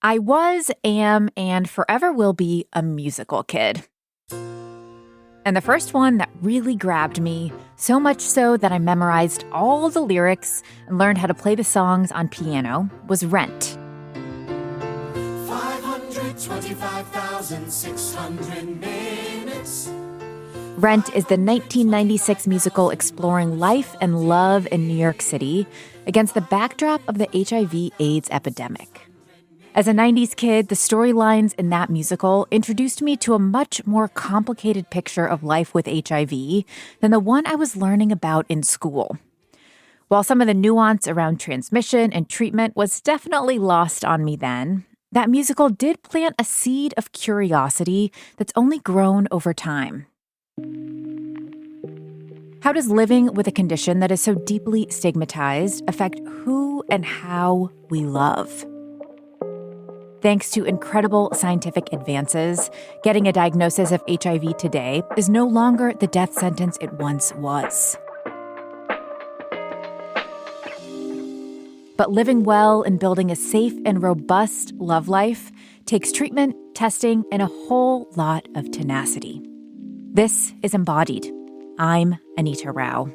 I was, am, and forever will be a musical kid. And the first one that really grabbed me, so much so that I memorized all the lyrics and learned how to play the songs on piano, was Rent. 525,600 minutes. Rent is the 1996 musical exploring life and love in New York City against the backdrop of the HIV/AIDS epidemic. As a 90s kid, the storylines in that musical introduced me to a much more complicated picture of life with HIV than the one I was learning about in school. While some of the nuance around transmission and treatment was definitely lost on me then, that musical did plant a seed of curiosity that's only grown over time. How does living with a condition that is so deeply stigmatized affect who and how we love? Thanks to incredible scientific advances, getting a diagnosis of HIV today is no longer the death sentence it once was. But living well and building a safe and robust love life takes treatment, testing, and a whole lot of tenacity. This is Embodied. I'm Anita Rao.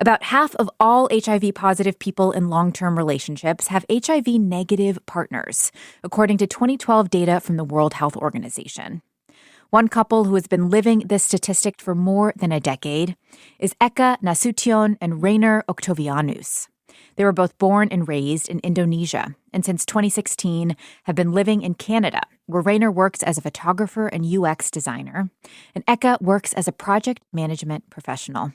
About half of all HIV-positive people in long-term relationships have HIV-negative partners, according to 2012 data from the World Health Organization. One couple who has been living this statistic for more than a decade is Eka Nasution and Rainer Octavianus. They were both born and raised in Indonesia, and since 2016 have been living in Canada, where Rainer works as a photographer and UX designer, and Eka works as a project management professional.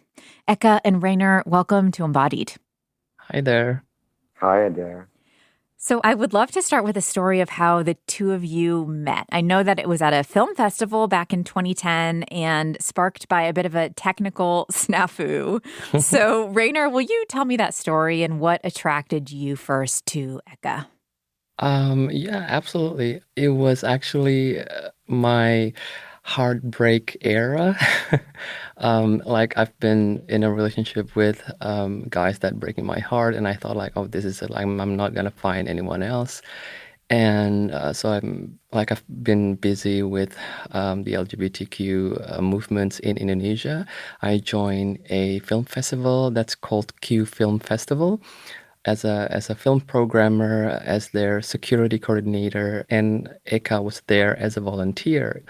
Eka and Rainer, welcome to Embodied. Hi there. Hi there. So I would love to start with a story of how the two of you met. I know that it was at a film festival back in 2010 and sparked by a bit of a technical snafu. So Rainer, will you tell me that story and what attracted you first to Eka? Yeah, absolutely. It was actually my heartbreak era. Like I've been in a relationship with guys that breaking my heart, and I thought like, oh, this is it. Like I'm not gonna find anyone else. And so I've been busy with the LGBTQ movements in Indonesia. I joined a film festival that's called Q Film Festival as a film programmer, as their security coordinator, and Eka was there as a volunteer.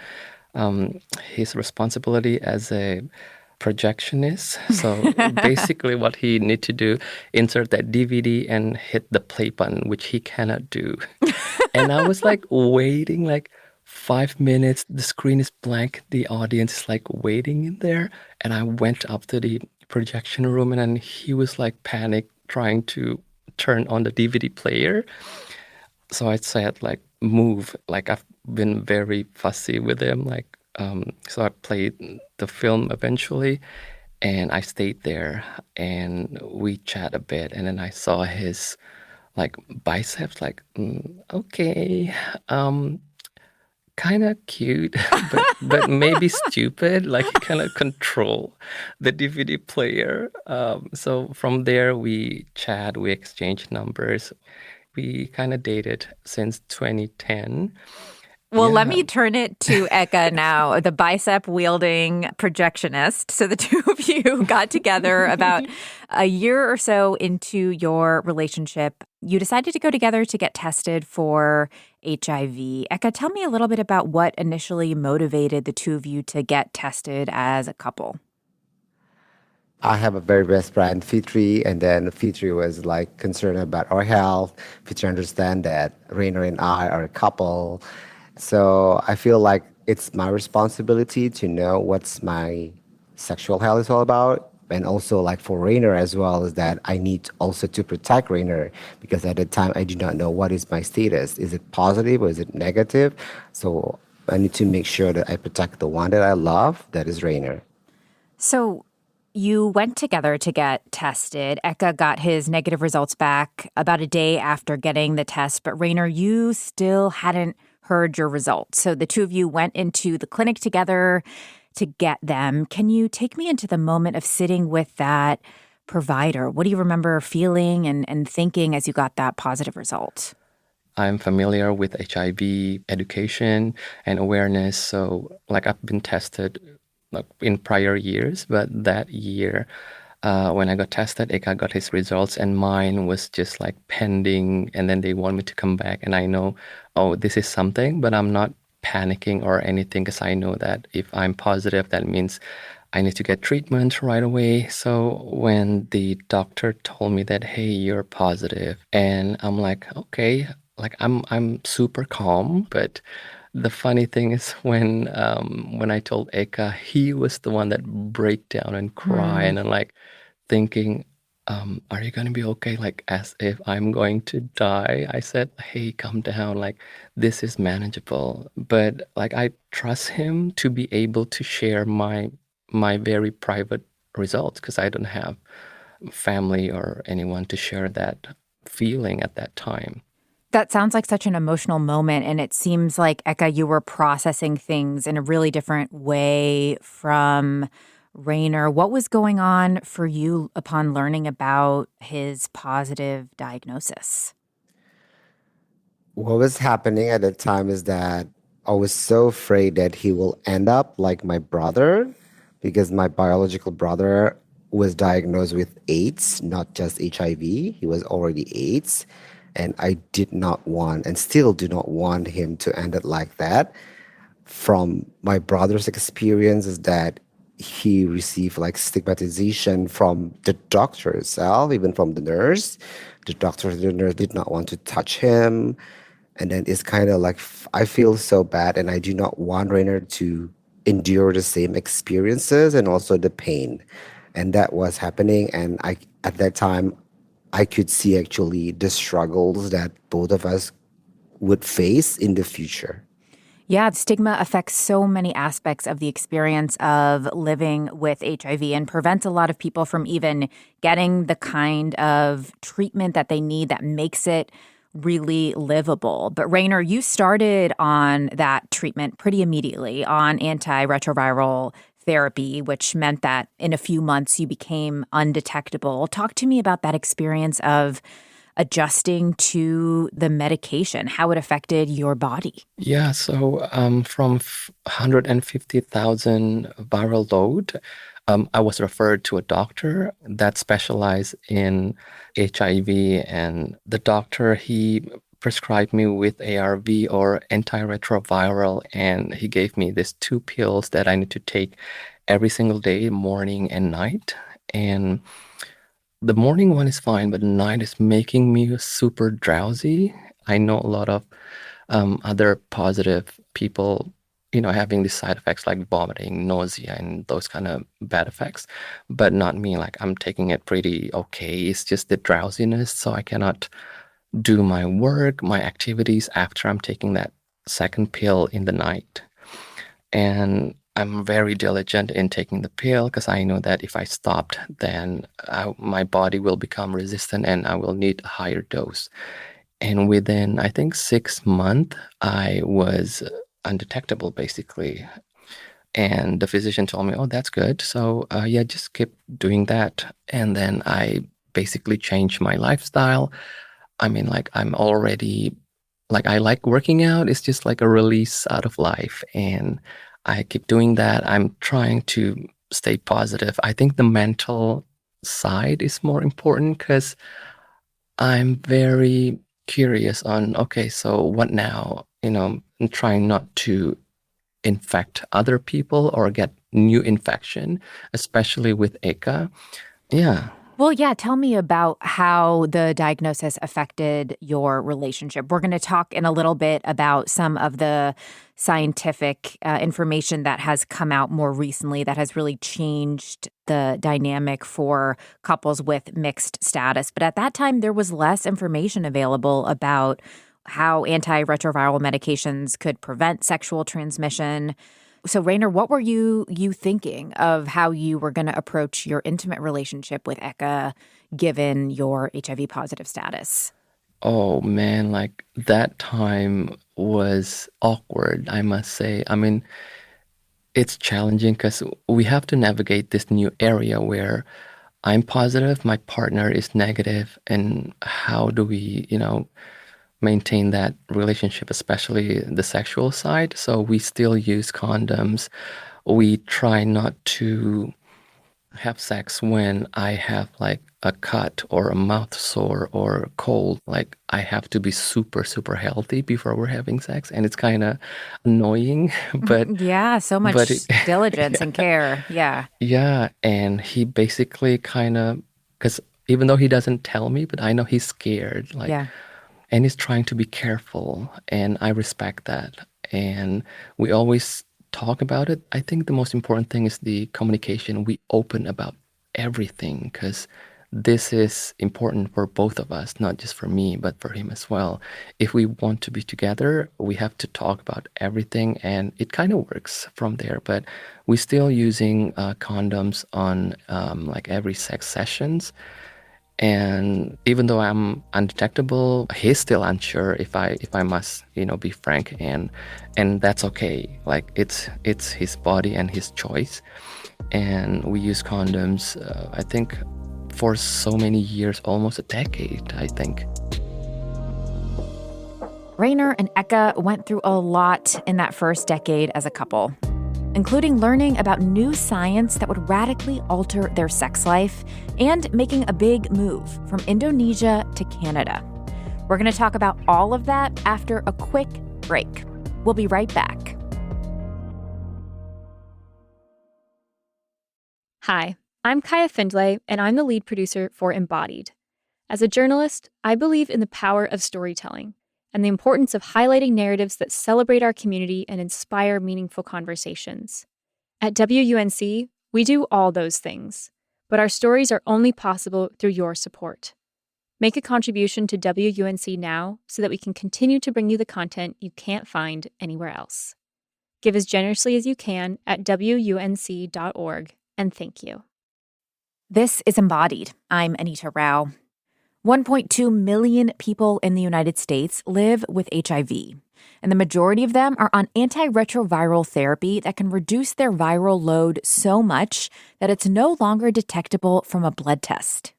His responsibility as a projectionist. So basically what he need to do, insert that DVD and hit the play button, which he cannot do. And I was like waiting like 5 minutes. The screen is blank. The audience is like waiting in there. And I went up to the projection room and then he was like panic trying to turn on the DVD player. So I said like, move. Like I've been very fussy with him. So I played the film eventually and I stayed there and we chat a bit. And then I saw his like biceps, like, okay, kind of cute, but maybe stupid. Like he kind of control the DVD player. So from there we chat, we exchange numbers. We kind of dated since 2010. Well, let Yeah. me turn it to Eka now, the bicep-wielding projectionist. So the two of you got together about a year or so into your relationship. You decided to go together to get tested for HIV. Eka, tell me a little bit about what initially motivated the two of you to get tested as a couple. I have a very best friend, Fitri, and then Fitri was like concerned about our health. Fitri understand that Rainer and I are a couple. So I feel like it's my responsibility to know what's my sexual health is all about. And also like for Rainer as well is that I need also to protect Rainer because at the time I do not know what is my status. Is it positive or is it negative? So I need to make sure that I protect the one that I love, that is Rainer. So you went together to get tested. Eka got his negative results back about a day after getting the test. But Rainer, you still hadn't heard your results. So the two of you went into the clinic together to get them. Can you take me into the moment of sitting with that provider, what do you remember feeling and thinking as you got that positive result? I'm familiar with HIV education and awareness. So, like, I've been tested like in prior years, but that year, when I got tested, Eka got his results, and mine was just like pending. And then they want me to come back, and I know, oh, this is something, but I'm not panicking or anything because I know that if I'm positive, that means I need to get treatment right away. So when the doctor told me that, hey, you're positive, and I'm like, okay, like I'm super calm, but the funny thing is when I told Eka, he was the one that break down and cry, Mm. and I'm like thinking, are you gonna be okay? Like as if I'm going to die. I said, hey, calm down, like this is manageable. But like I trust him to be able to share my very private results because I don't have family or anyone to share that feeling at that time. That sounds like such an emotional moment. And it seems like, Eka, you were processing things in a really different way from Rainer. What was going on for you upon learning about his positive diagnosis? What was happening at the time is that I was so afraid that he will end up like my brother because my biological brother was diagnosed with AIDS, not just HIV. He was already AIDS. And I did not want and still do not want him to end it like that. From my brother's experience is that he received like stigmatization from the doctor itself, even from the nurse. The nurse did not want to touch him. And then it's kind of like I feel so bad, and I do not want Rainer to endure the same experiences and also the pain. And that was happening. And I at that time I could see actually the struggles that both of us would face in the future. Yeah, stigma affects so many aspects of the experience of living with HIV and prevents a lot of people from even getting the kind of treatment that they need that makes it really livable. But Rainer, you started on that treatment pretty immediately on antiretroviral therapy, which meant that in a few months you became undetectable. Talk to me about that experience of adjusting to the medication, how it affected your body. Yeah, so from 150,000 viral load, I was referred to a doctor that specialized in HIV, and the doctor, he prescribed me with ARV or antiretroviral, and he gave me these two pills that I need to take every single day, morning and night. And the morning one is fine, but the night is making me super drowsy. I know a lot of other positive people, having these side effects like vomiting, nausea, and those kind of bad effects, but not me. Like I'm taking it pretty okay. It's just the drowsiness, so I cannot do my work, my activities after I'm taking that second pill in the night. And I'm very diligent in taking the pill because I know that if I stopped, then my body will become resistant and I will need a higher dose. And within, I think, 6 months, I was undetectable basically. And the physician told me, oh, that's good. So, yeah, just keep doing that. And then I basically changed my lifestyle. I mean, like, I'm already, like, I like working out. It's just like a release out of life. And I keep doing that. I'm trying to stay positive. I think the mental side is more important because I'm very curious on, okay, so what now? I'm trying not to infect other people or get new infection, especially with Eka. Yeah. Well, yeah, tell me about how the diagnosis affected your relationship. We're going to talk in a little bit about some of the scientific information that has come out more recently that has really changed the dynamic for couples with mixed status. But at that time, there was less information available about how antiretroviral medications could prevent sexual transmission. So, Rainer, what were you thinking of how you were going to approach your intimate relationship with Eka, given your HIV positive status? Oh man, like that time was awkward, I must say. I mean, it's challenging because we have to navigate this new area where I'm positive, my partner is negative, and how do we, maintain that relationship, especially the sexual side? So we still use condoms. We try not to have sex when I have like a cut or a mouth sore or cold. Like I have to be super, super healthy before we're having sex. And it's kind of annoying, Yeah, so but much it, diligence and care. Yeah. yeah. And he basically kind of, because even though he doesn't tell me, but I know he's scared. Like, Yeah. and he's trying to be careful, and I respect that. And we always talk about it. I think the most important thing is the communication. We open about everything because this is important for both of us, not just for me, but for him as well. If we want to be together, we have to talk about everything, and it kind of works from there. But we're still using condoms on like every sex sessions, and even though I'm undetectable, he's still unsure if I must, be frank, and that's okay. Like it's his body and his choice, and we use condoms. I think for so many years, almost a decade. I think. Rainer and Eka went through a lot in that first decade as a couple, including learning about new science that would radically alter their sex life and making a big move from Indonesia to Canada. We're going to talk about all of that after a quick break. We'll be right back. Hi, I'm Kaya Findlay, and I'm the lead producer for Embodied. As a journalist, I believe in the power of storytelling and the importance of highlighting narratives that celebrate our community and inspire meaningful conversations. At WUNC, we do all those things, but our stories are only possible through your support. Make a contribution to WUNC now so that we can continue to bring you the content you can't find anywhere else. Give as generously as you can at WUNC.org, and thank you. This is Embodied. I'm Anita Rao. 1.2 million people in the United States live with HIV, and the majority of them are on antiretroviral therapy that can reduce their viral load so much that it's no longer detectable from a blood test.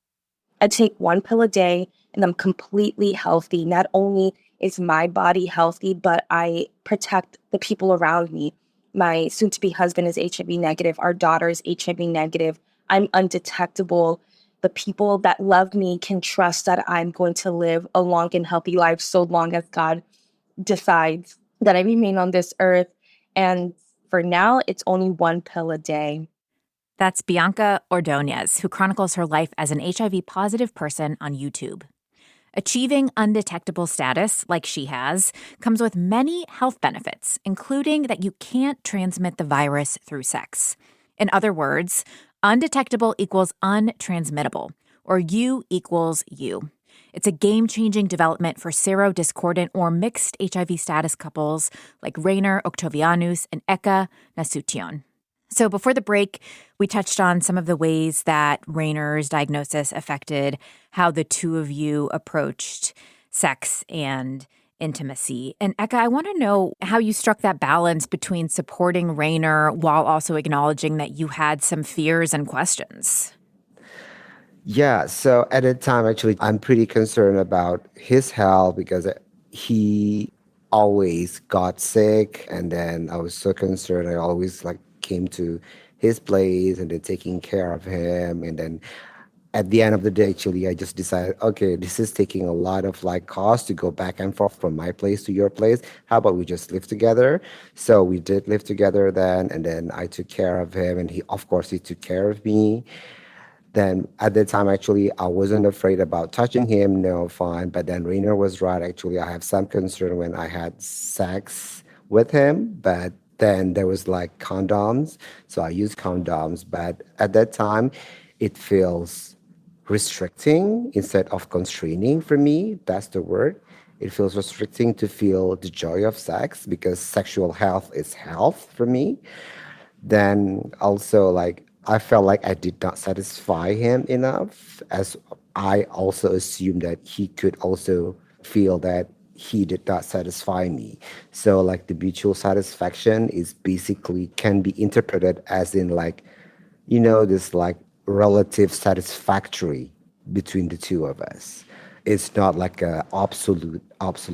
I take one pill a day and I'm completely healthy. Not only is my body healthy, but I protect the people around me. My soon-to-be husband is HIV negative. Our daughter is HIV negative. I'm undetectable. The people that love me can trust that I'm going to live a long and healthy life so long as God decides that I remain on this earth. And for now, it's only one pill a day. That's Bianca Ordonez, who chronicles her life as an HIV-positive person on YouTube. Achieving undetectable status, like she has, comes with many health benefits, including that you can't transmit the virus through sex. In other words, undetectable equals untransmittable, or you equals you. It's a game-changing development for serodiscordant or mixed HIV status couples like Rainer Octavianus and Eka Nasution. So before the break, we touched on some of the ways that Rainer's diagnosis affected how the two of you approached sex and intimacy. And Eka, I want to know how you struck that balance between supporting Rainer while also acknowledging that you had some fears and questions. Yeah, so at the time, actually, I'm pretty concerned about his health because he always got sick, and then I was so concerned. I always like came to his place and then taking care of him, and then at the end of the day, actually, I just decided, okay, this is taking a lot of like cost to go back and forth from my place to your place. How about we just live together? So we did live together then, and then I took care of him, and he, of course, he took care of me. Then at the time, actually, I wasn't afraid about touching him. No, fine. But then Rainer was right. Actually, I have some concern when I had sex with him. But then there was like condoms. So I used condoms. But at that time, it feels restricting instead of constraining for me. That's the word. It feels restricting to feel the joy of sex because sexual health is health for me. Then also like I felt like I did not satisfy him enough, as I also assumed that he could also feel that he did not satisfy me. So like the mutual satisfaction is basically can be interpreted as in like, this like relative satisfactory between the two of us. It's not like a absolute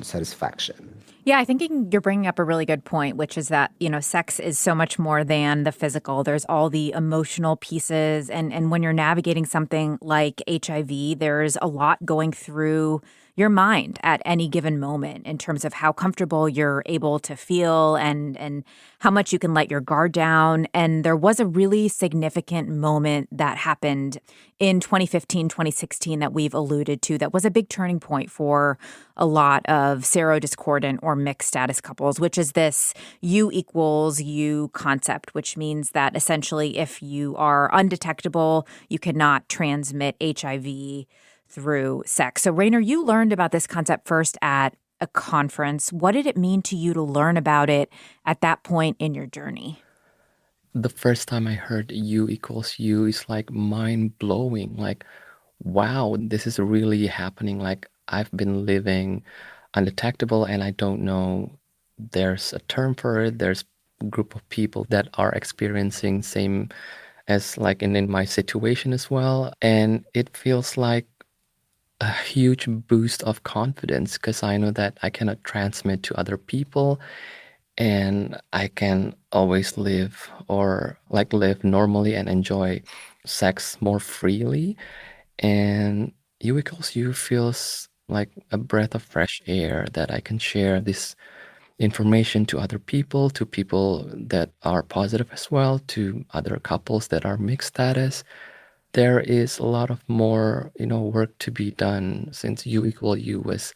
satisfaction. Yeah, I think you're bringing up a really good point, which is that, sex is so much more than the physical. There's all the emotional pieces. And when you're navigating something like HIV, there's a lot going through your mind at any given moment in terms of how comfortable you're able to feel and how much you can let your guard down. And there was a really significant moment that happened in 2015, 2016 that we've alluded to that was a big turning point for a lot of serodiscordant or mixed status couples, which is this U equals U concept, which means that essentially if you are undetectable, you cannot transmit HIV through sex. So, Rainer, you learned about this concept first at a conference. What did it mean to you to learn about it at that point in your journey? The first time I heard U equals U is like mind blowing. Like, wow, this is really happening. Like, I've been living undetectable and I don't know there's a term for it. There's a group of people that are experiencing same as like in my situation as well. And it feels like a huge boost of confidence because I know that I cannot transmit to other people and I can always live normally and enjoy sex more freely. And U equals U feels like a breath of fresh air that I can share this information to people that are positive as well, to other couples that are mixed status. There is a lot of more, work to be done since U equal U was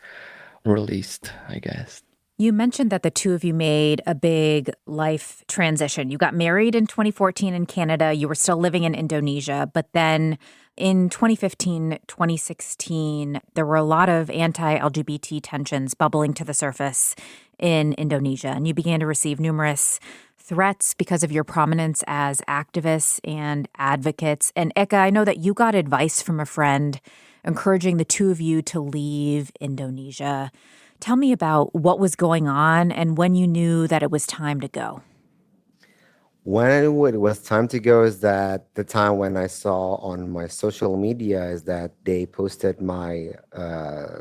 released, I guess. You mentioned that the two of you made a big life transition. You got married in 2014 in Canada. You were still living in Indonesia. But then in 2015, 2016, there were a lot of anti-LGBT tensions bubbling to the surface in Indonesia. And you began to receive numerous threats because of your prominence as activists and advocates. And Eka, I know that you got advice from a friend encouraging the two of you to leave Indonesia. Tell me about what was going on and when you knew that it was time to go. When I knew it was time to go is that the time when I saw on my social media is that they posted my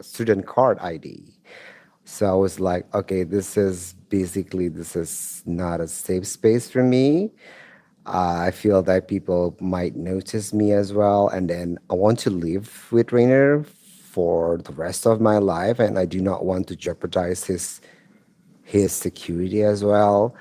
student card ID. So I was like, okay, this is not a safe space for me. I feel that people might notice me as well. And then I want to live with Rainer for the rest of my life. And I do not want to jeopardize his security as well.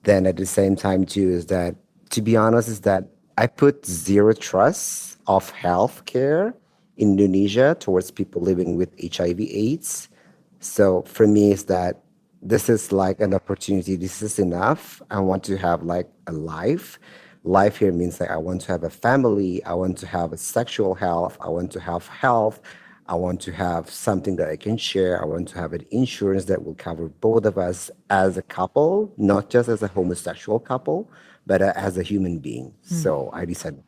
Then at the same time too is that, to be honest, is that I put zero trust of healthcare in Indonesia towards people living with HIV/AIDS. So for me, is that this is like an opportunity. This is enough. I want to have like a life. Life here means that I want to have a family. I want to have a sexual health. I want to have health. I want to have something that I can share. I want to have an insurance that will cover both of us as a couple, not just as a homosexual couple, but as a human being. So I decided,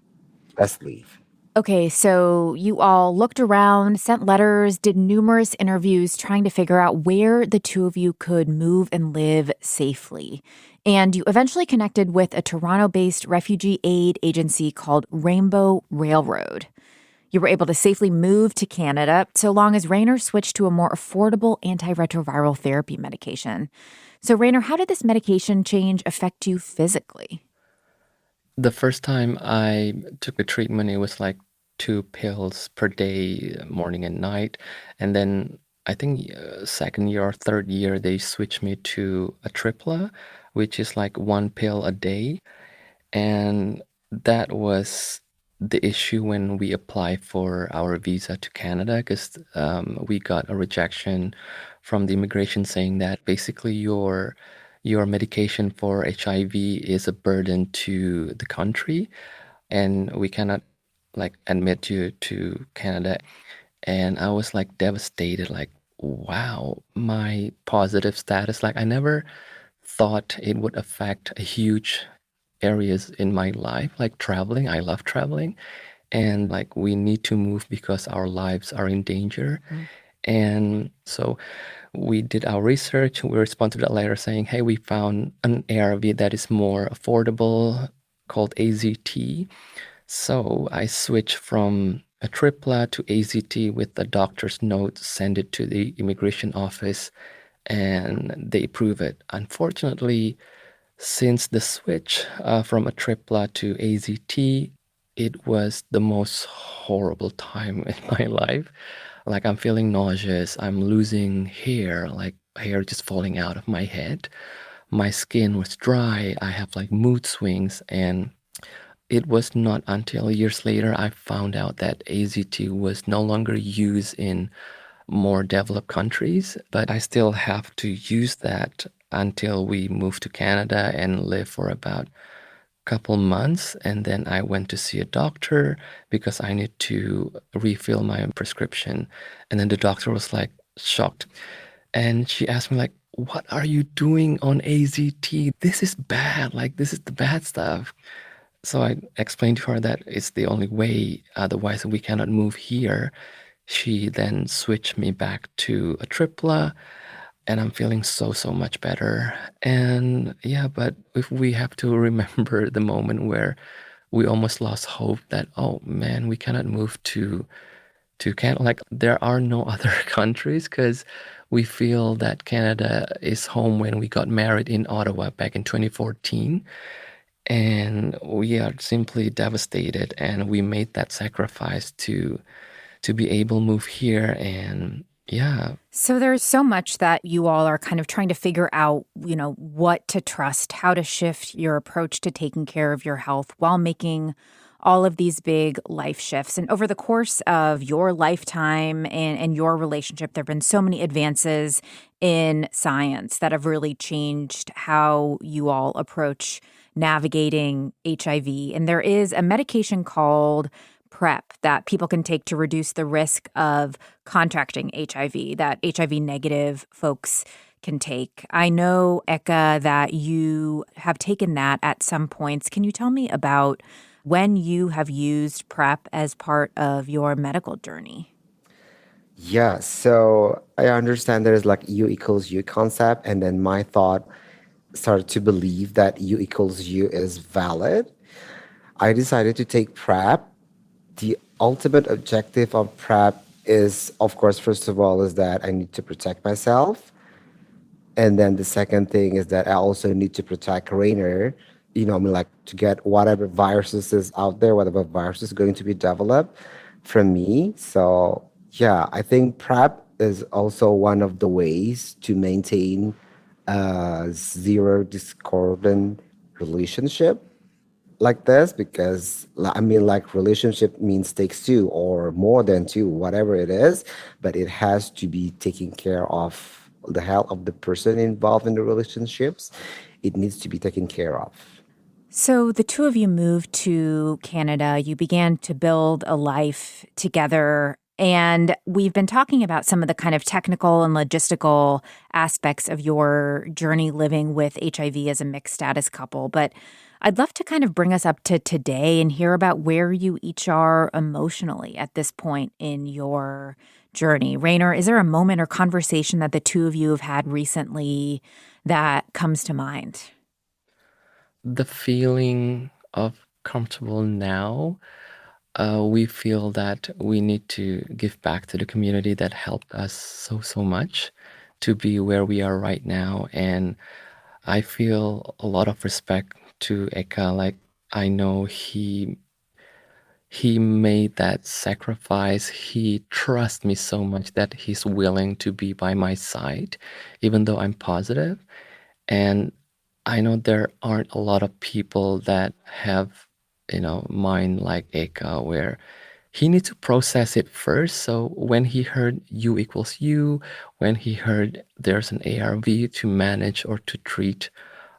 let's leave. Okay, so you all looked around, sent letters, did numerous interviews trying to figure out where the two of you could move and live safely. And you eventually connected with a Toronto-based refugee aid agency called Rainbow Railroad. You were able to safely move to Canada so long as Rainer switched to a more affordable antiretroviral therapy medication. So, Rainer, how did this medication change affect you physically? The first time I took the treatment, it was like 2 pills per day, morning and night. And then I think second year or third year, they switched me to a tripla, which is like 1 pill a day. And that was the issue when we applied for our visa to Canada because we got a rejection from the immigration saying that basically your medication for HIV is a burden to the country and we cannot like admit you to Canada. And I was like devastated, like, wow, my positive status, like I never thought it would affect a huge areas in my life, like traveling. I love traveling. And like we need to move because our lives are in danger. And so we did our research. We responded to that letter saying, hey, we found an ARV that is more affordable called AZT. So I switched from a tripla to AZT with the doctor's note, send it to the immigration office, and they approve it. Unfortunately, since the switch from a tripla to AZT, it was the most horrible time in my life. Like I'm feeling nauseous, I'm losing hair, like hair just falling out of my head. My skin was dry, I have like mood swings, and it was not until years later I found out that AZT was no longer used in more developed countries, but I still have to use that until we moved to Canada and live for about a couple months. And then I went to see a doctor because I need to refill my prescription. And then the doctor was like shocked. And she asked me like, what are you doing on AZT? This is bad. Like, this is the bad stuff. So I explained to her that it's the only way, otherwise we cannot move here. She then switched me back to a tripla, and I'm feeling so much better. And yeah, but if we have to remember the moment where we almost lost hope that, oh man, we cannot move to Canada. Like there are no other countries because we feel that Canada is home when we got married in Ottawa back in 2014. And we are simply devastated, and we made that sacrifice to be able to move here. And yeah. So there's so much that you all are kind of trying to figure out, what to trust, how to shift your approach to taking care of your health while making all of these big life shifts. And over the course of your lifetime and your relationship, there have been so many advances in science that have really changed how you all approach navigating HIV. And there is a medication called PrEP that people can take to reduce the risk of contracting HIV, that HIV negative folks can take. I know, Eka, that you have taken that at some points. Can you tell me about when you have used PrEP as part of your medical journey? Yeah, so I understand there's like U equals U concept, and then my thought started to believe that U equals U is valid. I decided to take PrEP. The ultimate objective of PrEP is, of course, first of all, is that I need to protect myself. And then the second thing is that I also need to protect Rainer, I mean, like to get whatever viruses is out there, whatever virus is going to be developed from me. So, yeah, I think PrEP is also one of the ways to maintain a zero discordant relationship like this because I mean like relationship means takes two or more than two, whatever it is, but it has to be taking care of the health of the person involved in the relationships. It needs to be taken care of. So the two of you moved to Canada. You began to build a life together. And we've been talking about some of the kind of technical and logistical aspects of your journey living with HIV as a mixed status couple. But I'd love to kind of bring us up to today and hear about where you each are emotionally at this point in your journey. Rainer, is there a moment or conversation that the two of you have had recently that comes to mind? The feeling of comfortable now, we feel that we need to give back to the community that helped us so much to be where we are right now. And I feel a lot of respect to Eka. Like I know he made that sacrifice. He trusts me so much that he's willing to be by my side, even though I'm positive. And I know there aren't a lot of people that have, mind like Eka, where he needs to process it first. So when he heard U equals U, when he heard there's an ARV to manage or to treat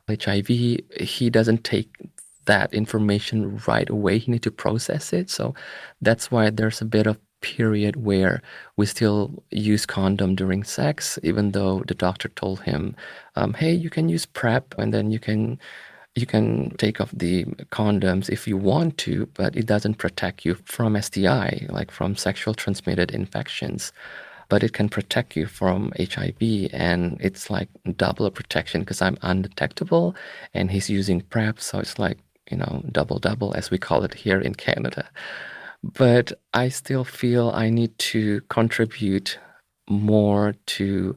HIV, he doesn't take that information right away. He needs to process it. So that's why there's a bit of period where we still use condom during sex, even though the doctor told him, hey, you can use PrEP and then you can take off the condoms if you want to, but it doesn't protect you from STI, like from sexual transmitted infections. But it can protect you from HIV, and it's like double protection because I'm undetectable and he's using PrEP. So it's like double double as we call it here in Canada. But I still feel I need to contribute more to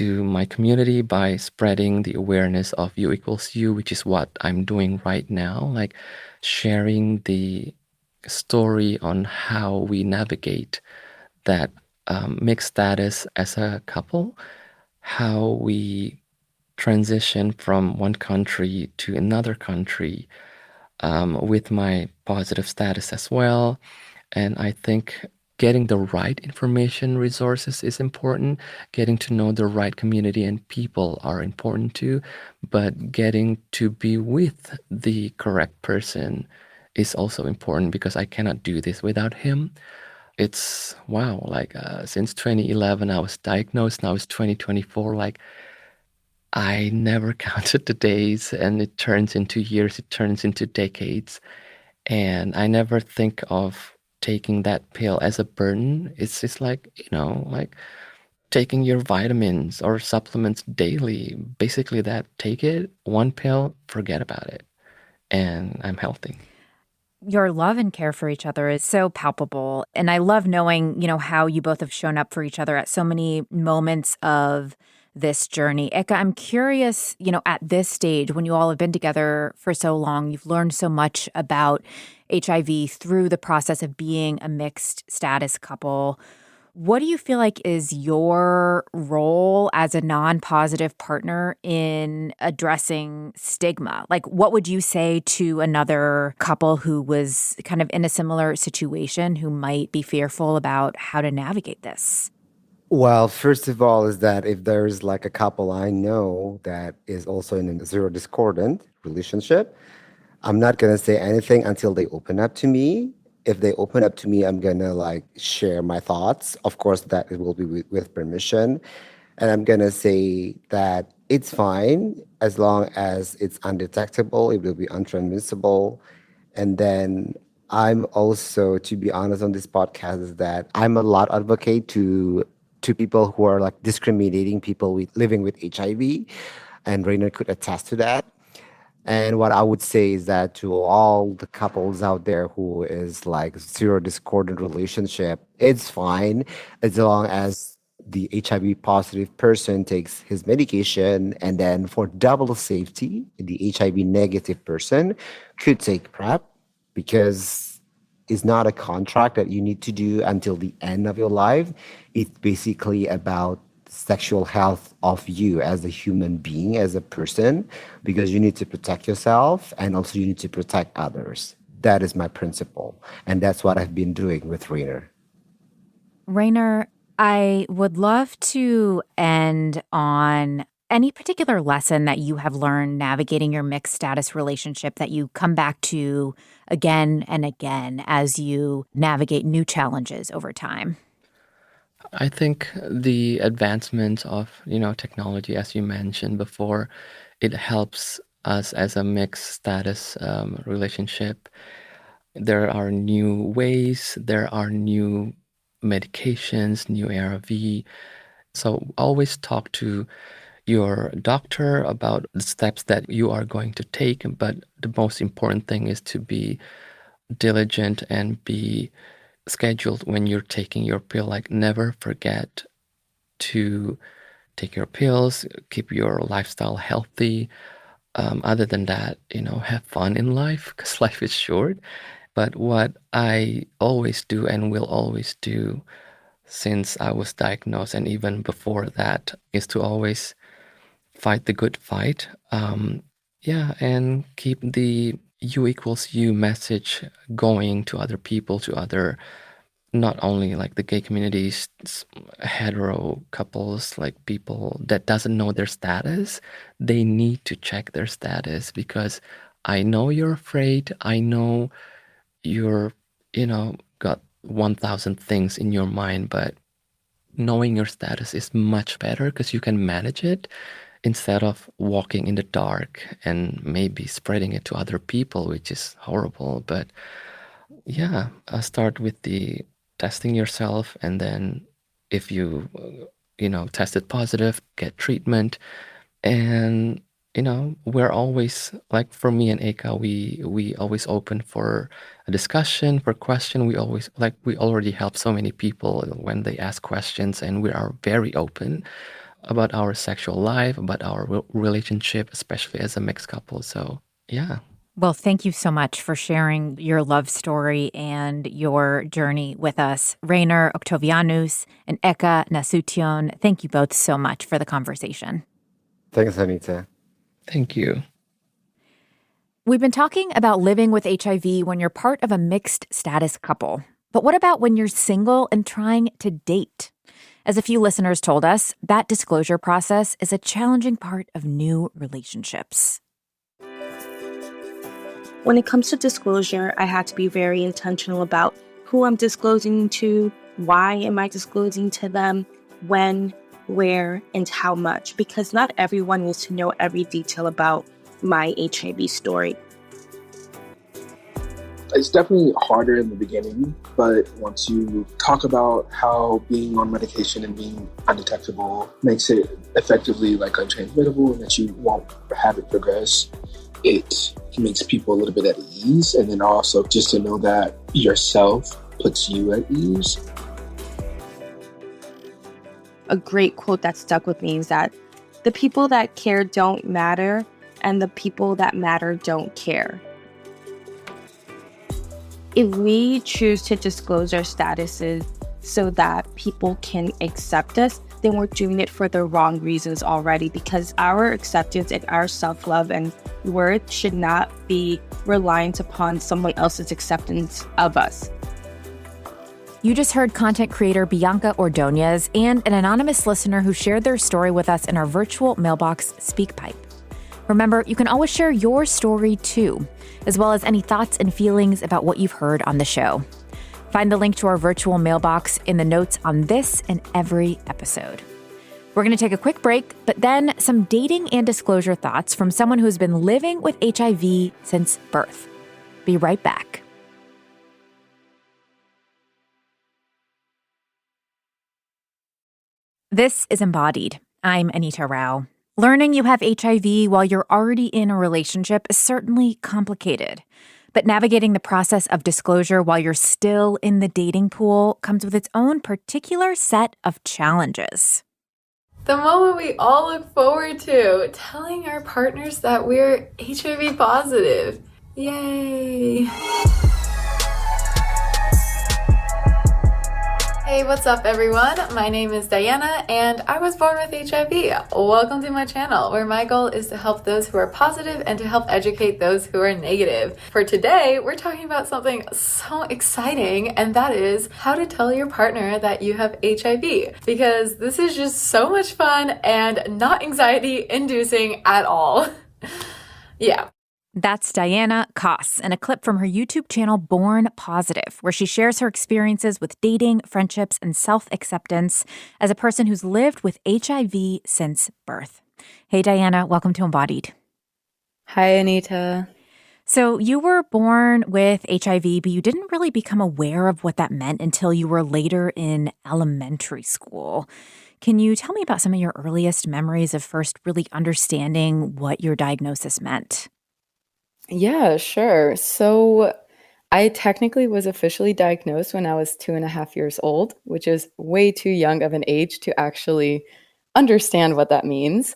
my community by spreading the awareness of U equals U, which is what I'm doing right now, like sharing the story on how we navigate that mixed status as a couple, how we transition from one country to another country with my positive status as well. And I think getting the right information resources is important. Getting to know the right community and people are important too. But getting to be with the correct person is also important because I cannot do this without him. It's wow, like since 2011, I was diagnosed. Now it's 2024. Like I never counted the days, and it turns into years, it turns into decades. And I never think of taking that pill as a burden. It's just like, like taking your vitamins or supplements daily. Basically, that take it, one pill, forget about it. And I'm healthy. Your love and care for each other is so palpable. And I love knowing, how you both have shown up for each other at so many moments of this journey. Eka, I'm curious, at this stage, when you all have been together for so long, you've learned so much about HIV through the process of being a mixed status couple. What do you feel like is your role as a non-positive partner in addressing stigma? Like, what would you say to another couple who was kind of in a similar situation who might be fearful about how to navigate this? Well, first of all, is that if there's like a couple I know that is also in a zero discordant relationship, I'm not gonna say anything until they open up to me. If they open up to me, I'm gonna like share my thoughts. Of course, that it will be with permission. And I'm gonna say that it's fine as long as it's undetectable, it will be untransmissible. And then I'm also, to be honest, on this podcast, is that I'm a lot advocate to people who are like discriminating people with living with HIV, and Rainer could attest to that. And what I would say is that to all the couples out there who is like zero discordant relationship, it's fine as long as the HIV positive person takes his medication, and then for double safety, the HIV negative person could take PrEP, because it's not a contract that you need to do until the end of your life. It's basically about sexual health of you as a human being, as a person, because you need to protect yourself and also you need to protect others. That is my principle. And that's what I've been doing with Rainer. Rainer, I would love to end on any particular lesson that you have learned navigating your mixed status relationship that you come back to again and again as you navigate new challenges over time. I think the advancement of, technology, as you mentioned before, it helps us as a mixed status relationship. There are new ways, there are new medications, new ARV. So always talk to your doctor about the steps that you are going to take. But the most important thing is to be diligent and be scheduled when you're taking your pill. Like, never forget to take your pills, keep your lifestyle healthy. Other than that, have fun in life because life is short. But what I always do and will always do since I was diagnosed and even before that is to always fight the good fight. Yeah, and keep the U equals U message going to other people, to other, not only like the gay communities, hetero couples, like people that doesn't know their status. They need to check their status because I know you're afraid. I know you're, got 1,000 things in your mind, but knowing your status is much better because you can manage it instead of walking in the dark and maybe spreading it to other people, which is horrible. But yeah, start with the testing yourself, and then if you, tested positive, get treatment, and we're always like for me and Eka, we always open for a discussion, for question. We already help so many people when they ask questions, and we are very open about our sexual life, about our relationship, especially as a mixed couple. So yeah. Well, thank you so much for sharing your love story and your journey with us. Rainer Octavianus and Eka Nasution, thank you both so much for the conversation. Thanks, Anita. Thank you. We've been talking about living with HIV when you're part of a mixed status couple. But what about when you're single and trying to date? As a few listeners told us, that disclosure process is a challenging part of new relationships. When it comes to disclosure, I had to be very intentional about who I'm disclosing to, why am I disclosing to them, when, where, and how much, because not everyone needs to know every detail about my HIV story. It's definitely harder in the beginning, but once you talk about how being on medication and being undetectable makes it effectively like untransmittable and that you won't have it progress, it makes people a little bit at ease. And then also just to know that yourself puts you at ease. A great quote that stuck with me is that the people that care don't matter, and the people that matter don't care. If we choose to disclose our statuses so that people can accept us, then we're doing it for the wrong reasons already, because our acceptance and our self-love and worth should not be reliant upon someone else's acceptance of us. You just heard content creator Bianca Ordonez and an anonymous listener who shared their story with us in our virtual mailbox SpeakPipe. Remember, you can always share your story too, as well as any thoughts and feelings about what you've heard on the show. Find the link to our virtual mailbox in the notes on this and every episode. We're going to take a quick break, but then some dating and disclosure thoughts from someone who's been living with HIV since birth. Be right back. This is Embodied. I'm Anita Rao. Learning you have HIV while you're already in a relationship is certainly complicated. But navigating the process of disclosure while you're still in the dating pool comes with its own particular set of challenges. The moment we all look forward to, telling our partners that we're HIV positive. Yay! Hey, what's up everyone? My name is Diana and I was born with HIV. Welcome to my channel, where my goal is to help those who are positive and to help educate those who are negative. For today, we're talking about something so exciting, and that is how to tell your partner that you have HIV, because this is just so much fun and not anxiety inducing at all. Yeah. That's Diana Koss in a clip from her YouTube channel Born Positive, where she shares her experiences with dating, friendships, and self-acceptance as a person who's lived with HIV since birth. Hey, Diana, welcome to Embodied. Hi, Anita. So you were born with HIV, but you didn't really become aware of what that meant until you were later in elementary school. Can you tell me about some of your earliest memories of first really understanding what your diagnosis meant? Yeah, sure. So I technically was officially diagnosed when I was 2.5 years old, which is way too young of an age to actually understand what that means.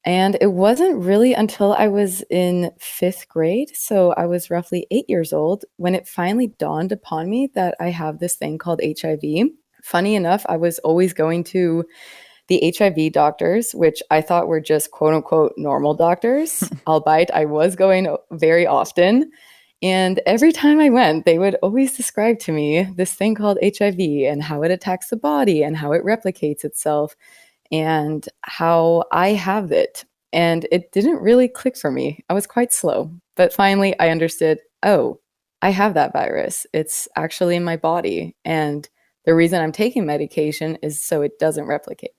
And it wasn't really until I was in 5th grade, so I was roughly 8 years old, when it finally dawned upon me that I have this thing called HIV. Funny enough, I was always going to the HIV doctors, which I thought were just quote unquote normal doctors, albeit I was going very often. And every time I went, they would always describe to me this thing called HIV and how it attacks the body and how it replicates itself and how I have it. And it didn't really click for me. I was quite slow. But finally, I understood, oh, I have that virus. It's actually in my body. And the reason I'm taking medication is so it doesn't replicate.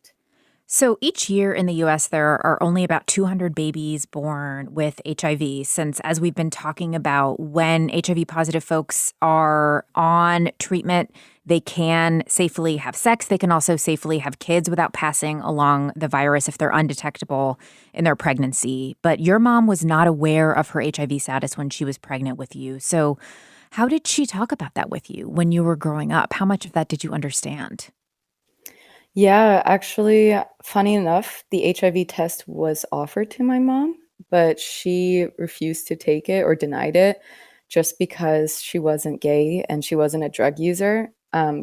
So each year in the US, there are only about 200 babies born with HIV, since, as we've been talking about, when HIV positive folks are on treatment, they can safely have sex. They can also safely have kids without passing along the virus if they're undetectable in their pregnancy. But your mom was not aware of her HIV status when she was pregnant with you. So, how did she talk about that with you when you were growing up? How much of that did you understand? Yeah, actually, funny enough, the HIV test was offered to my mom, but she refused to take it or denied it just because she wasn't gay and she wasn't a drug user.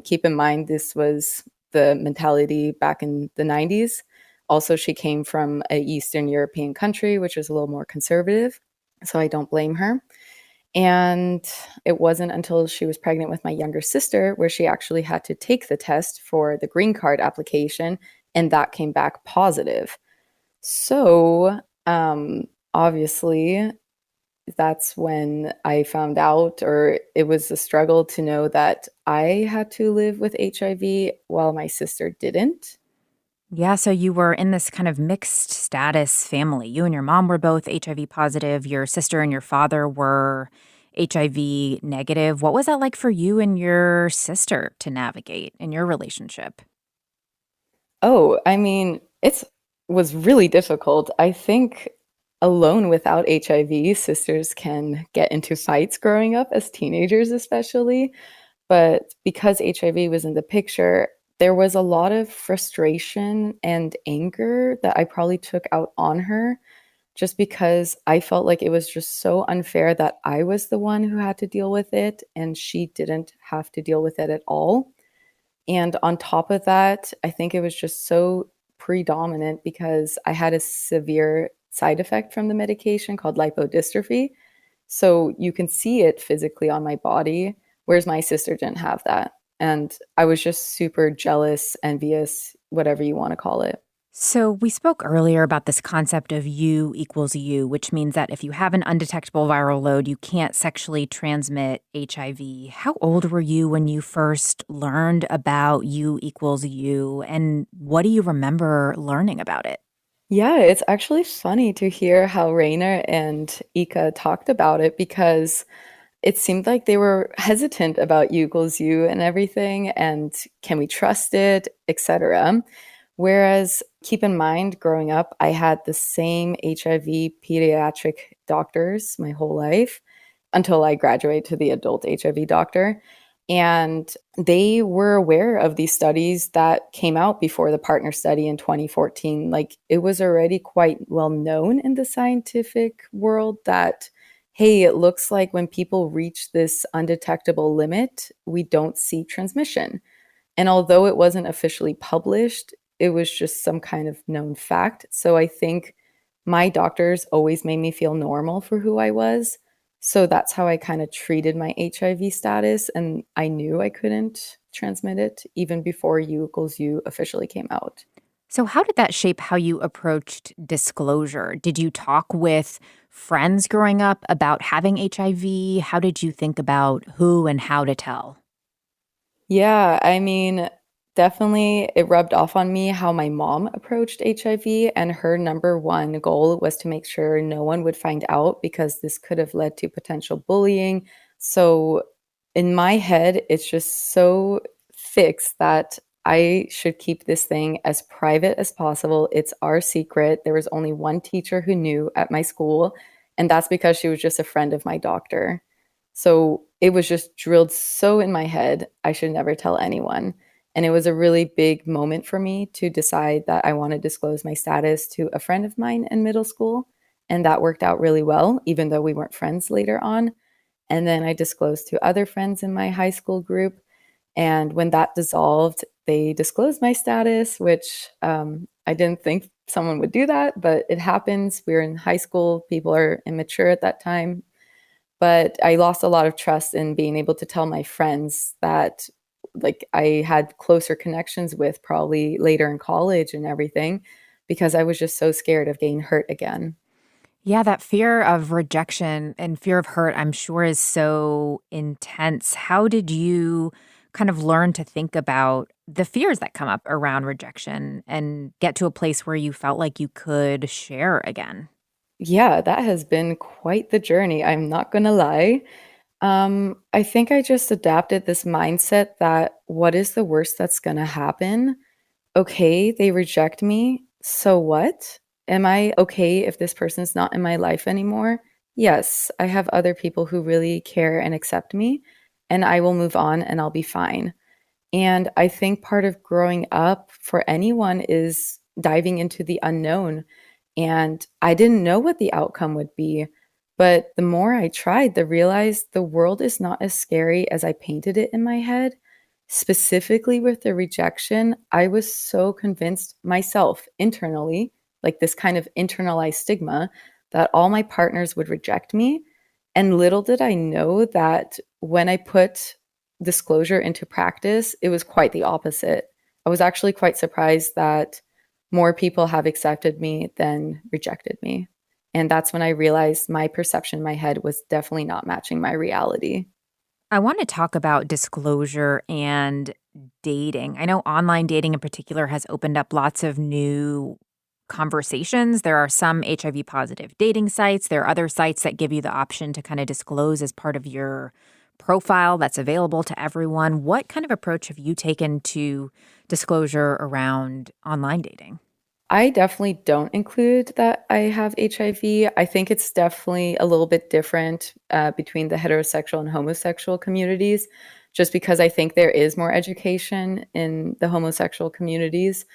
Keep in mind, this was the mentality back in the 90s. Also, she came from an Eastern European country, which is a little more conservative. So I don't blame her. And it wasn't until she was pregnant with my younger sister where she actually had to take the test for the green card application, and that came back positive. So, obviously, that's when I found out, or it was a struggle to know that I had to live with HIV while my sister didn't. Yeah, so you were in this kind of mixed status family. You and your mom were both HIV positive. Your sister and your father were HIV negative. What was that like for you and your sister to navigate in your relationship? Oh, I mean, it's was really difficult. I think alone without HIV, sisters can get into fights growing up as teenagers, especially. But because HIV was in the picture, there was a lot of frustration and anger that I probably took out on her just because I felt like it was just so unfair that I was the one who had to deal with it and she didn't have to deal with it at all. And on top of that, I think it was just so predominant because I had a severe side effect from the medication called lipodystrophy. So you can see it physically on my body, whereas my sister didn't have that. And I was just super jealous, envious, whatever you want to call it. So, we spoke earlier about this concept of U equals U, which means that if you have an undetectable viral load, you can't sexually transmit HIV. How old were you when you first learned about U equals U? And what do you remember learning about it? Yeah, it's actually funny to hear how Rainer and Ika talked about it because it seemed like they were hesitant about U equals U and everything, and can we trust it, etc. Whereas, keep in mind, growing up, I had the same HIV pediatric doctors my whole life until I graduated to the adult HIV doctor. And they were aware of these studies that came out before the partner study in 2014. Like it was already quite well known in the scientific world that, hey, it looks like when people reach this undetectable limit, we don't see transmission. And although it wasn't officially published, it was just some kind of known fact. So I think my doctors always made me feel normal for who I was. So that's how I kind of treated my HIV status. And I knew I couldn't transmit it even before U equals U officially came out. So, how did that shape how you approached disclosure? Did you talk with friends growing up about having HIV? How did you think about who and how to tell? Yeah, I mean, definitely it rubbed off on me how my mom approached HIV, and her number one goal was to make sure no one would find out because this could have led to potential bullying. So, in my head, it's just so fixed that I should keep this thing as private as possible. It's our secret. There was only one teacher who knew at my school, and that's because she was just a friend of my doctor. So it was just drilled so in my head, I should never tell anyone. And it was a really big moment for me to decide that I want to disclose my status to a friend of mine in middle school. And that worked out really well, even though we weren't friends later on. And then I disclosed to other friends in my high school group. And when that dissolved, they disclosed my status, which I didn't think someone would do that, but it happens. We were in high school, people are immature at that time, but I lost a lot of trust in being able to tell my friends that like I had closer connections with probably later in college and everything because I was just so scared of getting hurt again. Yeah, that fear of rejection and fear of hurt, I'm sure, is so intense. How did you kind of learn to think about the fears that come up around rejection and get to a place where you felt like you could share again? Yeah, that has been quite the journey. I'm not going to lie. I think I just adapted this mindset that what is the worst that's going to happen? Okay, they reject me. So what? Am I okay if this person's not in my life anymore? Yes, I have other people who really care and accept me, and I will move on and I'll be fine. And I think part of growing up for anyone is diving into the unknown. And I didn't know what the outcome would be. But the more I tried, the realized the world is not as scary as I painted it in my head. Specifically with the rejection, I was so convinced myself internally, like this kind of internalized stigma, that all my partners would reject me. And little did I know that when I put disclosure into practice, it was quite the opposite. I was actually quite surprised that more people have accepted me than rejected me. And that's when I realized my perception in my head was definitely not matching my reality. I want to talk about disclosure and dating. I know online dating in particular has opened up lots of new conversations. There are some HIV positive dating sites. There are other sites that give you the option to kind of disclose as part of your profile that's available to everyone. What kind of approach have you taken to disclosure around online dating? I definitely don't include that I have HIV. I think it's definitely a little bit different between the heterosexual and homosexual communities, just because I think there is more education in the homosexual communities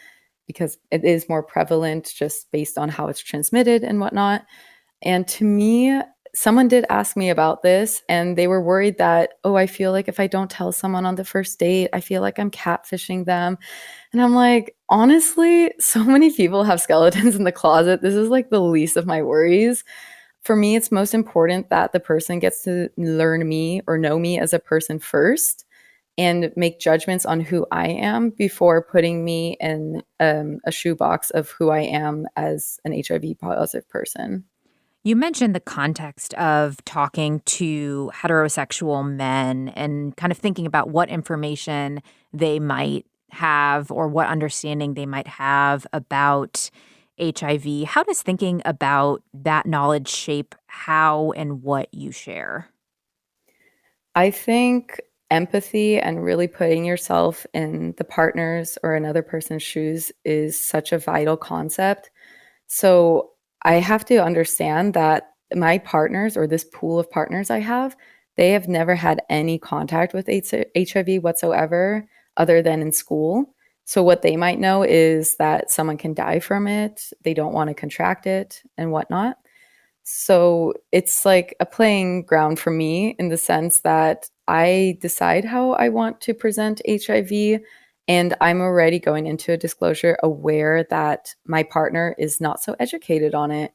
because it is more prevalent just based on how it's transmitted and whatnot. And to me, someone did ask me about this, and they were worried that, oh, I feel like if I don't tell someone on the first date, I feel like I'm catfishing them. And I'm like, honestly, so many people have skeletons in the closet. This is like the least of my worries. For me, it's most important that the person gets to learn me or know me as a person first and make judgments on who I am before putting me in a shoebox of who I am as an HIV positive person. You mentioned the context of talking to heterosexual men and kind of thinking about what information they might have or what understanding they might have about HIV. How does thinking about that knowledge shape how and what you share? I think empathy and really putting yourself in the partner's or another person's shoes is such a vital concept. So I have to understand that my partners or this pool of partners I have, they have never had any contact with HIV whatsoever other than in school. So what they might know is that someone can die from it, they don't want to contract it and whatnot. So it's like a playing ground for me in the sense that I decide how I want to present HIV. And I'm already going into a disclosure aware that my partner is not so educated on it.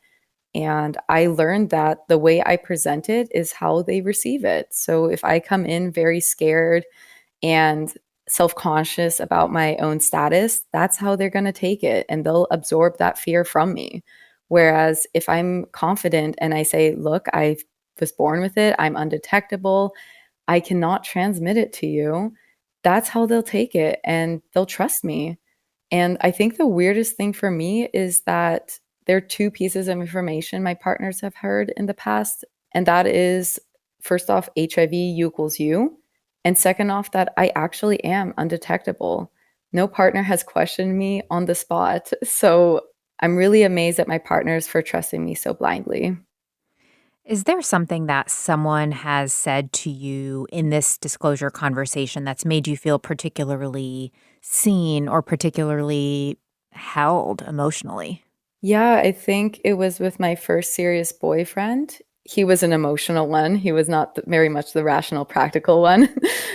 And I learned that the way I present it is how they receive it. So if I come in very scared and self conscious about my own status, that's how they're going to take it. And they'll absorb that fear from me. Whereas if I'm confident and I say, look, I was born with it, I'm undetectable, I cannot transmit it to you, that's how they'll take it and they'll trust me. And I think the weirdest thing for me is that there are two pieces of information my partners have heard in the past. And that is first off, HIV equals you. And second off, that I actually am undetectable. No partner has questioned me on the spot. So I'm really amazed at my partners for trusting me so blindly. Is there something that someone has said to you in this disclosure conversation that's made you feel particularly seen or particularly held emotionally? Yeah, I think it was with my first serious boyfriend. He was an emotional one. He was not very much the rational, practical one.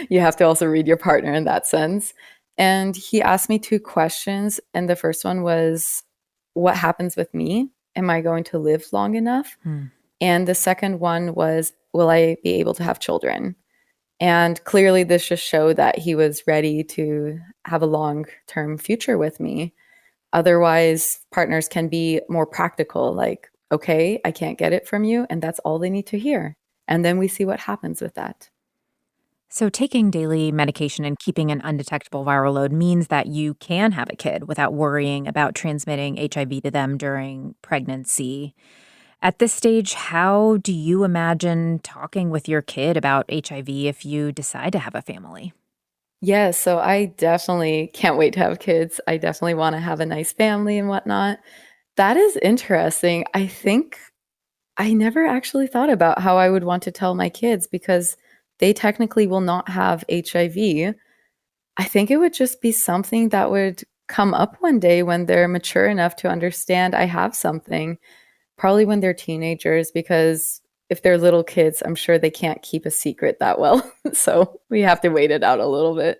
You have to also read your partner in that sense. And he asked me two questions. And the first one was, what happens with me? Am I going to live long enough? Hmm. And the second one was, will I be able to have children? And clearly, this just showed that he was ready to have a long term future with me. Otherwise, partners can be more practical, like, okay, I can't get it from you. And that's all they need to hear. And then we see what happens with that. So, taking daily medication and keeping an undetectable viral load means that you can have a kid without worrying about transmitting HIV to them during pregnancy. At this stage, how do you imagine talking with your kid about HIV if you decide to have a family? Yeah, so I definitely can't wait to have kids. I definitely want to have a nice family and whatnot. That is interesting. I think I never actually thought about how I would want to tell my kids because they technically will not have HIV. I think it would just be something that would come up one day when they're mature enough to understand I have something, probably when they're teenagers, because if they're little kids, I'm sure they can't keep a secret that well. So we have to wait it out a little bit.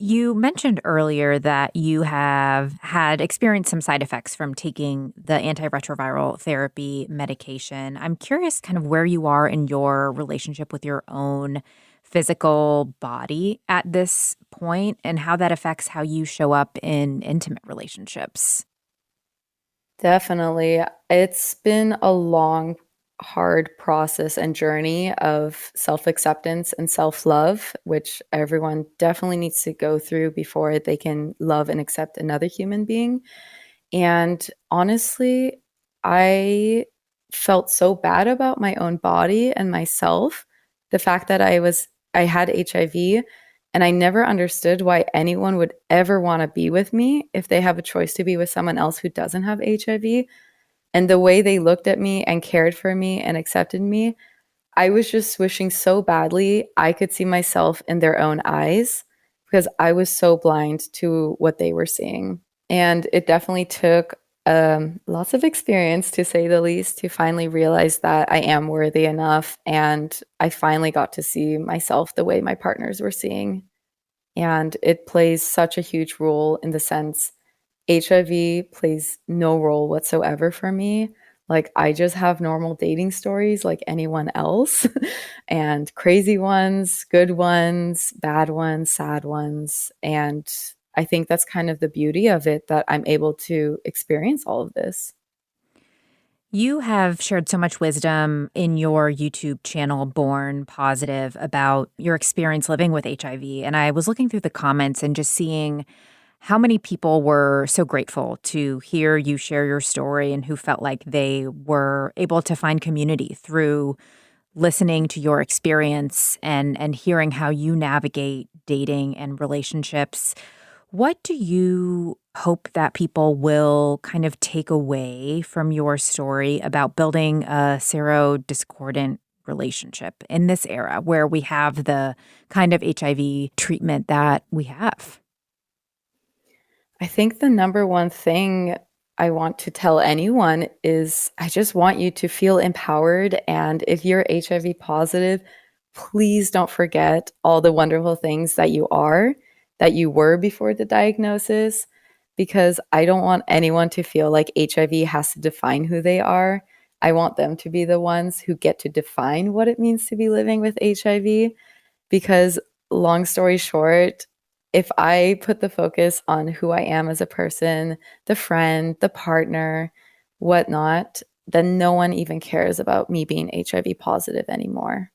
You mentioned earlier that you have had experienced some side effects from taking the antiretroviral therapy medication. I'm curious kind of where you are in your relationship with your own physical body at this point and how that affects how you show up in intimate relationships. Definitely. It's been a long, hard process and journey of self acceptance and self love, which everyone definitely needs to go through before they can love and accept another human being. And honestly, I felt so bad about my own body and myself. The fact that I had HIV and I never understood why anyone would ever want to be with me if they have a choice to be with someone else who doesn't have HIV. And the way they looked at me and cared for me and accepted me, I was just wishing so badly I could see myself in their own eyes because I was so blind to what they were seeing. And it definitely took lots of experience, to say the least, to finally realize that I am worthy enough. And I finally got to see myself the way my partners were seeing. And it plays such a huge role in the sense HIV plays no role whatsoever for me. Like, I just have normal dating stories like anyone else, and crazy ones, good ones, bad ones, sad ones. And I think that's kind of the beauty of it, that I'm able to experience all of this. You have shared so much wisdom in your YouTube channel, Born Positive, about your experience living with HIV. And I was looking through the comments and just seeing how many people were so grateful to hear you share your story and who felt like they were able to find community through listening to your experience and hearing how you navigate dating and relationships. What do you hope that people will kind of take away from your story about building a serodiscordant relationship in this era where we have the kind of HIV treatment that we have? I think the number one thing I want to tell anyone is I just want you to feel empowered. And if you're HIV positive, please don't forget all the wonderful things that you are, that you were before the diagnosis, because I don't want anyone to feel like HIV has to define who they are. I want them to be the ones who get to define what it means to be living with HIV. Because, long story short, if I put the focus on who I am as a person, the friend, the partner, whatnot, then no one even cares about me being HIV positive anymore.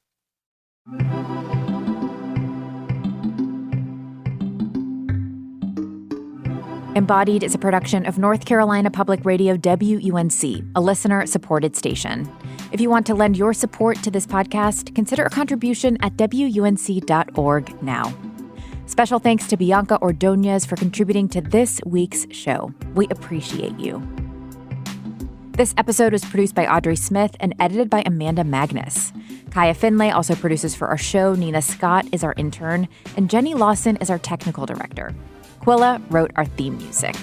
Embodied is a production of North Carolina Public Radio WUNC, a listener-supported station. If you want to lend your support to this podcast, consider a contribution at WUNC.org now. Special thanks to Bianca Ordonez for contributing to this week's show. We appreciate you. This episode was produced by Audrey Smith and edited by Amanda Magnus. Kaya Finlay also produces for our show. Nina Scott is our intern, and Jenny Lawson is our technical director. Quilla wrote our theme music.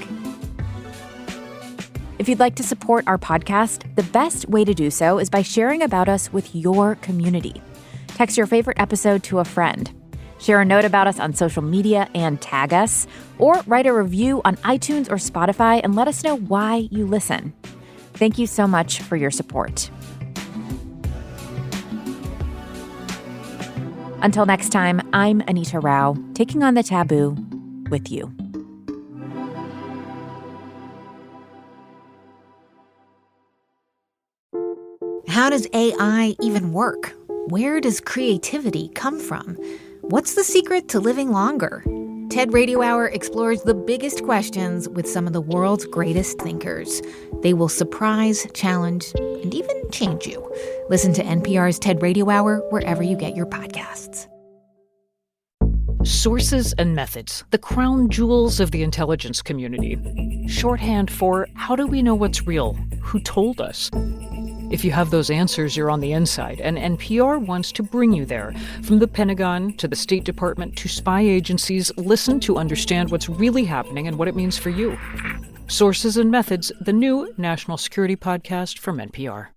If you'd like to support our podcast, the best way to do so is by sharing about us with your community. Text your favorite episode to a friend. Share a note about us on social media and tag us, or write a review on iTunes or Spotify and let us know why you listen. Thank you so much for your support. Until next time, I'm Anita Rao, taking on the taboo with you. How does AI even work? Where does creativity come from? What's the secret to living longer? TED Radio Hour explores the biggest questions with some of the world's greatest thinkers. They will surprise, challenge, and even change you. Listen to NPR's TED Radio Hour wherever you get your podcasts. Sources and methods, the crown jewels of the intelligence community. Shorthand for how do we know what's real? Who told us? If you have those answers, you're on the inside, and NPR wants to bring you there. From the Pentagon to the State Department to spy agencies, listen to understand what's really happening and what it means for you. Sources and Methods, the new national security podcast from NPR.